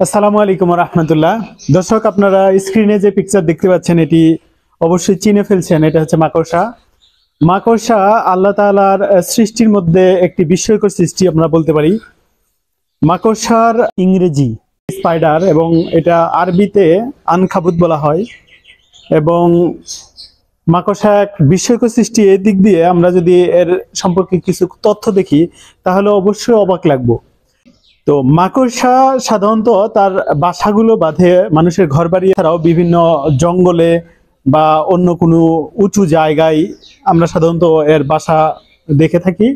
আসসালামু আলাইকুম রহমতুল্লাহ। দর্শক, আপনারা স্ক্রিনে যে পিকচার দেখতে পাচ্ছেন এটি অবশ্যই চিনে ফেলছেন। এটা হচ্ছে মাকড়সা। মাকড়সা আল্লাহ তাআলার সৃষ্টির মধ্যে একটি বিস্ময়কর সৃষ্টি আমরা বলতে পারি। মাকড়সার ইংরেজি স্পাইডার এবং এটা আরবিতে আনকাবুত বলা হয়। এবং মাকড়সা এক বিস্ময়কর সৃষ্টি। এই দিক দিয়ে আমরা যদি এর সম্পর্কে কিছু তথ্য দেখি তাহলে অবশ্যই অবাক লাগবো। তো মাকড়সা সাধারণত তার বাসাগুলো বাঁধে মানুষের ঘর বাড়ি ছাড়াও বিভিন্ন জঙ্গলে বা অন্য কোনো উঁচু জায়গায় আমরা সাধারণত এর বাসা দেখে থাকি।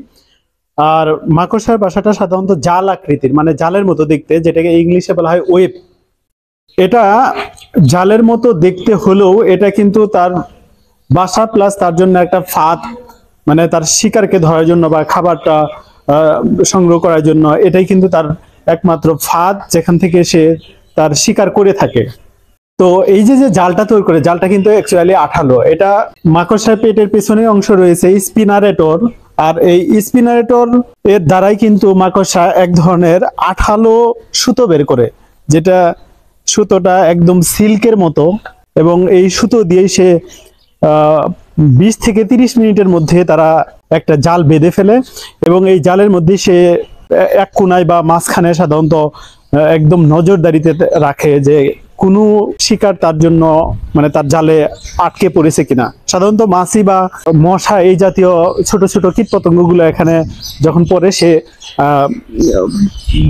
আর মাকড়সার বাসাটা সাধারণত জাল আকৃতির, মানে জালের মতো দেখতে, যেটাকে ইংলিশে বলা হয় ওয়েব। এটা জালের মতো দেখতে হলেও এটা কিন্তু তার বাসা প্লাস তার জন্য একটা ফাঁদ, মানে তার শিকারকে ধরার জন্য বা খাবারটা সংগ্রহ করার জন্য এটাই কিন্তু তার একমাত্র ফাঁদ, যেখান থেকে সে তার শিকার করে থাকে। তো এই যে যে জালটা তৈরি করে, জালটা কিন্তু অ্যাকচুয়ালি আঠালো। এটা মাকড়সার পেটের পেছনে অংশ রয়েছে স্পিনারেটর, আর এই স্পিনারেটর এর দ্বারাই কিন্তু মাকড়সা এক ধরনের আঠালো সুতো বের করে, যেটা সুতোটা একদম সিল্কের মতো। এবং এই সুতো দিয়ে সে 20 থেকে 30 মিনিটের মধ্যে তারা একটা জাল বেঁধে ফেলে। এবং এই জালের মধ্যে সে এক কোনায় বা মাঝখানে সাধারণত একদম নজরদারিতে রাখে যে কোনো শিকার তার জন্য, মানে তার জালে আটকে পড়েছে কিনা। সাধারণত মাছি বা মশা এই জাতীয় ছোট ছোট কীটপতঙ্গগুলো এখানে যখন পড়ে, সে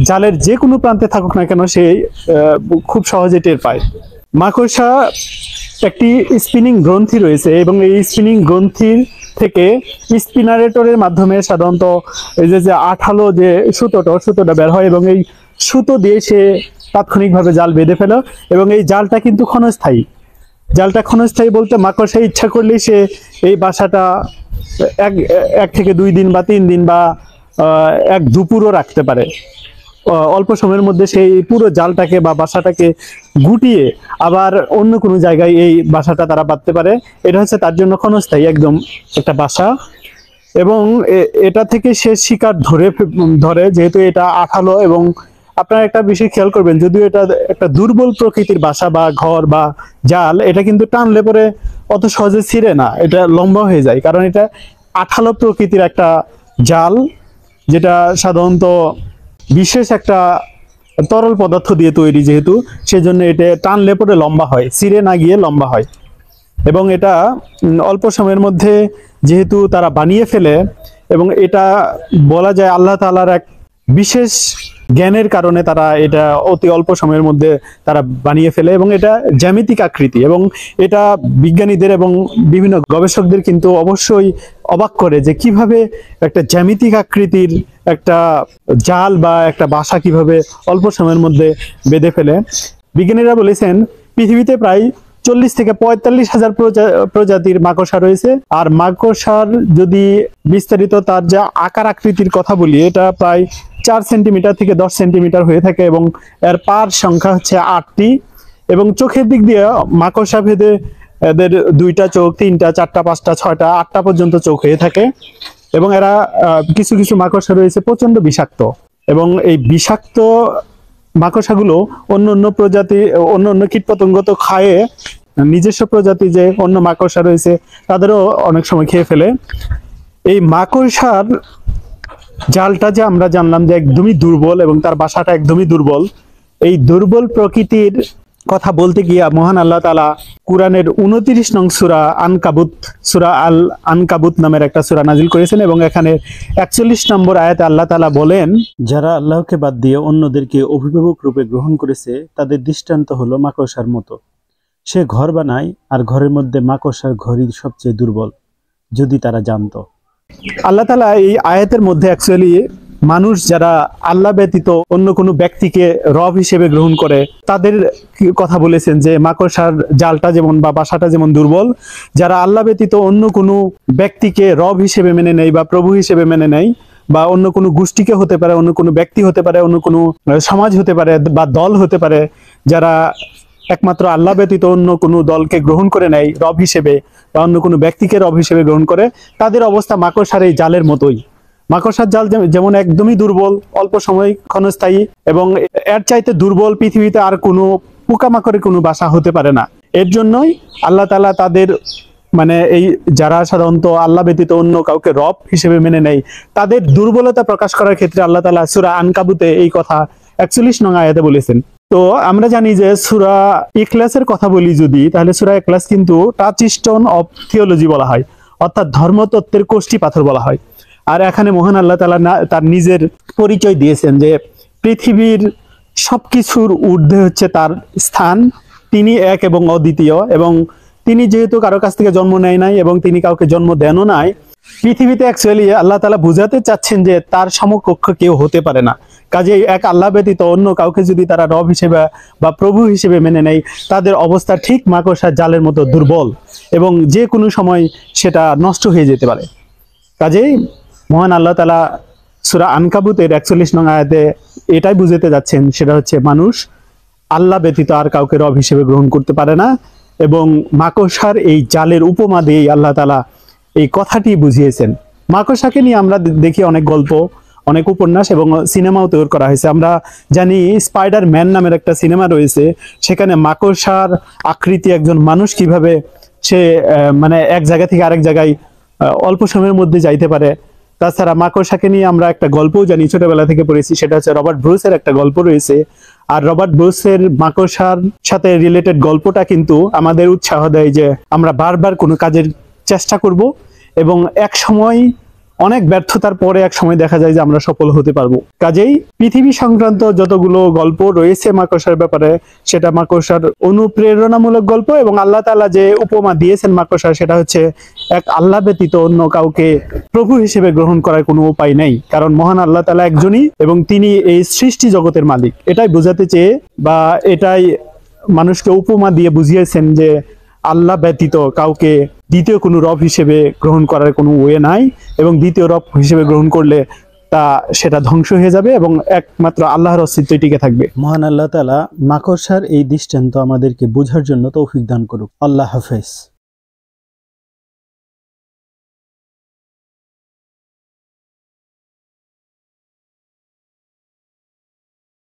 জালের যে কোনো প্রান্তে থাকুক না কেন সে খুব সহজে টের পায়। মাকড়সা একটি স্পিনিং গ্রন্থি রয়েছে এবং এই স্পিনিং গ্রন্থির থেকে স্পিনারেটরের মাধ্যমে সাধারণত এই যে আঠালো যে সুতোটা বের হয় এবং এই সুতো দিয়ে সে তাৎক্ষণিকভাবে জাল বেঁধে ফেলে। এবং এই জালটা কিন্তু ক্ষণস্থায়ী। জালটা ক্ষণস্থায়ী বলতে মাকড়সা ইচ্ছা করলে সে এই বাসাটা এক থেকে 2 দিন বা 3 দিন বা এক দুপুরও রাখতে পারে। অল্প সময়ের মধ্যে সেই পুরো জালটাকে বা বাসাটাকে গুটিয়ে আবার অন্য কোনো জায়গায় এই বাসাটা তারা বাঁধতে পারে। এটা হচ্ছে তার জন্য ক্ষণস্থায়ী একদম একটা বাসা। এবং এটা থেকে সে শিকার ধরে যেহেতু এটা আঠালো। এবং আপনারা একটা বিষয় খেয়াল করবেন, যদিও এটা একটা দুর্বল প্রকৃতির বাসা বা ঘর বা জাল, এটা কিন্তু টানলে পরে অত সহজে ছিঁড়ে না, এটা লম্বা হয়ে যায়। কারণ এটা আঠালো প্রকৃতির একটা জাল, যেটা সাধারণত বিশেষ একটা তরল পদার্থ দিয়ে তৈরি, যেহেতু সেজন্য এটা টানলে পরে লম্বা হয়, ছিঁড়ে না গিয়ে লম্বা হয়। এবং এটা অল্প সময়ের মধ্যে যেহেতু তারা বানিয়ে ফেলে, এবং এটা বলা যায় আল্লাহ তাআলার এক বিশেষ জ্ঞানের কারণে তারা এটা অতি অল্প সময়ের মধ্যে তারা বানিয়ে ফেলে। এবং এটা জ্যামিতিক আকৃতি, এবং এটা বিজ্ঞানীদের এবং বিভিন্ন গবেষকদের কিন্তু অবশ্যই অবাক করে যে কিভাবে একটা জ্যামিতিক আকৃতির একটা জাল বা একটা বাসা কিভাবে অল্প সময়ের মধ্যে বেঁধে ফেলে। বিজ্ঞানীরা বলেছেন পৃথিবীতে প্রায় 40 থেকে 45 হাজার প্রজাতির মাকড়সা রয়েছে। আর মাকড়সার যদি বিস্তারিত তার যা আকার আকৃতির কথা বলি, এটা প্রায় 4 সেন্টিমিটার থেকে 10 সেন্টিমিটার হয়ে থাকে। এবং এর পার সংখ্যা হচ্ছে 8টি। এবং চোখের দিক দিয়ে মাকড়সা ভেদে এদের 2টা চোখ, 3টা, 4টা, 5টা, 6টা, 8টা পর্যন্ত চোখ হয়ে থাকে। এবং এরা কিছু কিছু মাকড়সা রয়েছে প্রচন্ড বিষাক্ত। এবং এই বিষাক্ত মাকড়সাগুলো অন্য অন্য কীটপতঙ্গ তো খায়, নিজস্ব প্রজাতি যে অন্য মাকড়সা রয়েছে তাদেরও অনেক সময় খেয়ে ফেলে। এই মাকড়সার জালটা যে আমরা জানলাম যে একদমই দুর্বল এবং তার বাসাটা একদমই দুর্বল, এই দুর্বল প্রকৃতির কথা বলতে গিয়ে মহান আল্লাহ তাআলা কুরআনের 29 নং সূরা আনকাবুত, সূরা আল আনকাবুত নামের একটা সূরা নাজিল করেছেন। এবং এখানে 41 নম্বর আয়াতে আল্লাহ তাআলা বলেন, যারা আল্লাহকে বাদ দিয়ে অন্যদেরকে অভিভাবক রূপে গ্রহণ করেছে তাদের দৃষ্টান্ত হলো মাকড়সার মতো। সে ঘর বানায় আর ঘরের মধ্যে মাকড়সার ঘরই সবচেয়ে দুর্বল, যদি তারা জানতো। আল্লাহ তাআলা এই আয়াতের মধ্যে অ্যাকচুয়ালি মানুষ যারা আল্লাহ ব্যতীত অন্য কোনো ব্যক্তিকে রব হিসেবে গ্রহণ করে তাদের কথা বলেছেন যে মাকড়সার জালটা যেমন বা বাসাটা যেমন দুর্বল। যারা আল্লাহ ব্যতীত অন্য কোনো ব্যক্তিকে রব হিসেবে মেনে নেয় বা প্রভু হিসেবে মেনে নেয়, বা অন্য কোনো গোষ্ঠীকে হতে পারে, অন্য কোনো ব্যক্তি হতে পারে, অন্য কোনো সমাজ হতে পারে বা দল হতে পারে, যারা একমাত্র আল্লাহ ব্যতীত অন্য কোনো দলকে গ্রহণ করে নেয় রব হিসেবে বা অন্য কোনো ব্যক্তিকে রব হিসেবে গ্রহণ করে, তাদের অবস্থা মাকড়সার এই জালের মতোই। মাকড়সার জাল যেমন একদমই দুর্বল, অল্প সময় ক্ষণস্থায়ী, এবং এর চাইতে দুর্বল পৃথিবীতে আর কোনো পোকামাকড়ের কোনো বাসা হতে পারে না। এর জন্যই আল্লাহ তাআলা তাদের মানে এই যারা সাধারণত আল্লাহ ব্যতীত অন্য কাউকে রব হিসেবে মেনে নেয়, তাদের দুর্বলতা প্রকাশ করার ক্ষেত্রে আল্লাহ তাআলা সূরা আনকাবুতে এই কথা 41 নং আয়াতে বলেছেন। তো আমরা জানি যে সূরা ইখলাসের কথা বলি যদি, তাহলে সূরা ইখলাস কিন্তু টাচস্টোন অফ থিওলজি বলা হয়, অর্থাৎ ধর্মতত্ত্বের কোষ্ঠী পাথর বলা হয়। আর এখানে মহান আল্লাহ তাআলা তার নিজের পরিচয় দিয়েছেন যে পৃথিবীর সবকিছুর ঊর্ধ্বে হচ্ছে তার স্থান, তিনি এক এবং অদ্বিতীয়, এবং তিনি যেহেতু কারো কাছ থেকে জন্ম নেয় নাই এবং তিনি কাউকে জন্ম দেনও নাই, পৃথিবীতে অ্যাকচুয়ালি আল্লাহ তাআলা বুঝাতে চাচ্ছেন যে তার সমকক্ষ কেউ হতে পারে না। কাজেই এক আল্লাহ ব্যতীত অন্য কাউকে যদি তারা রব হিসেবে বা প্রভু হিসেবে মেনে নেয়, তাদের অবস্থা ঠিক মাকড়সার জালের মতো দুর্বল এবং যে কোনো সময় সেটা নষ্ট হয়ে যেতে পারে। কাজেই মহান আল্লাহ তাআলা সূরা আনকাবুতের 41 নং আয়াতে এটাই বুঝাতে যাচ্ছেন, সেটা হচ্ছে মানুষ আল্লাহ ব্যতীত আর কাউকে রব হিসেবে গ্রহণ করতে পারে না। এবং মাকড়সার এই জালের উপমা দিয়ে আল্লাহ তাআলা এই কথাটি বুঝিয়েছেন। মাকড়সাকে নিয়ে আমরা দেখি অনেক গল্প, অনেক উপন্যাস এবং সিনেমাও তৈরি করা হয়েছে। আমরা জানি স্পাইডার ম্যান নামের একটা সিনেমা রয়েছে, সেখানে মাকড়সার আকৃতি একজন মানুষ কিভাবে সে মানে এক জায়গা থেকে আরেক জায়গায় অল্প সময়ের মধ্যে যাইতে পারে। তাছাড়া মাকড়সাকে নিয়ে আমরা একটা গল্পও জানি, ছোটবেলা থেকে পড়েছি, সেটা হচ্ছে রবার্ট ব্রুসের একটা গল্প রয়েছে। আর রবার্ট ব্রুসের মাকড়সার সাথে রিলেটেড গল্পটা কিন্তু আমাদের উৎসাহ দেয় যে আমরা বারবার কোনো কাজের চেষ্টা করব এবং এক সময় অনেক ব্যর্থতার পরে এক সময় দেখা যায় যে আমরা সফল হতে পারবো। কাজেই পৃথিবী সংক্রান্ত যতগুলো গল্প রয়েছে মাকড়সার ব্যাপারে, সেটা মাকড়সার অনুপ্রেরণামূলক গল্প। এবং আল্লাহ তাআলা যে উপমা দিয়েছেন মাকড়সার, সেটা হচ্ছে এক আল্লাহ ব্যতীত অন্য কাউকে প্রভু হিসেবে গ্রহণ করার কোনো উপায় নেই, কারণ মহান আল্লাহ তাআলা একজনই এবং তিনি এই সৃষ্টি জগতের মালিক। এটাই বোঝাতে চেয়ে বা এটাই মানুষকে উপমা দিয়ে বুঝিয়েছেন যে আল্লাহ ব্যতীত কাউকে দ্বিতীয় কোনো রব হিসেবে গ্রহণ করার কোনো ওয়ে নাই, এবং দ্বিতীয় রব হিসেবে গ্রহণ করলে সেটা ধ্বংস হয়ে যাবে এবং একমাত্র আল্লাহর অস্তিত্বই টিকে থাকবে। মহান আল্লাহ তাআলা মাকড়সার এই দৃষ্টান্ত আমাদেরকে বোঝার জন্য তৌফিক দান করুক। আল্লাহ হাফেজ।